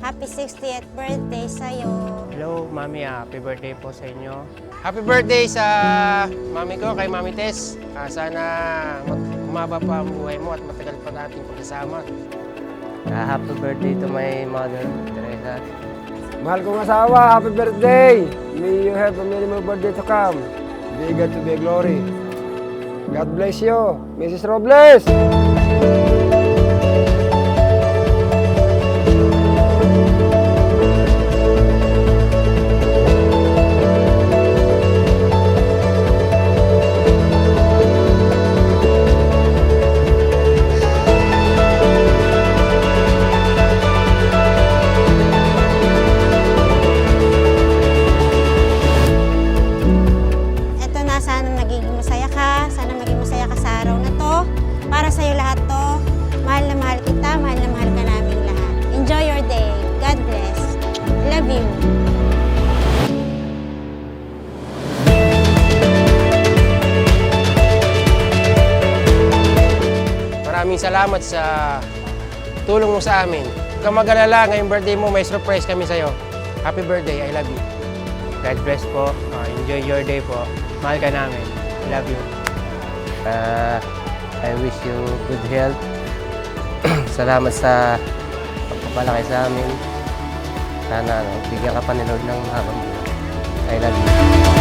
Happy 60th birthday sa'yo. Hello, Mami. Happy birthday po sa inyo. Happy birthday sa Mami ko, kay Mami Tess. Sana umaba pa ang buhay mo at matagal pa natin pagkasama. Happy birthday to my mother, Teresa. Mahal kong asawa, happy birthday! May you have a many more birthday to come. Bigger to be glory. God bless you, Mrs. Robles! Sana naging masaya ka. Sana maging masaya ka sa araw na to. Para sa'yo lahat to. Mahal na mahal kita. Mahal na mahal ka namin lahat. Enjoy your day. God bless. Love you. Maraming salamat sa tulong mo sa amin. Huwag kang mag-alala, ngayong birthday mo, may surprise kami sa'yo. Happy birthday, I love you. God bless po. Enjoy your day po. Mahal ka namin. I love you. I wish you good health. Salamat sa pagpapalaki sa amin. Sana bigyan ka pa ni Lord ng habang buhay. I love you.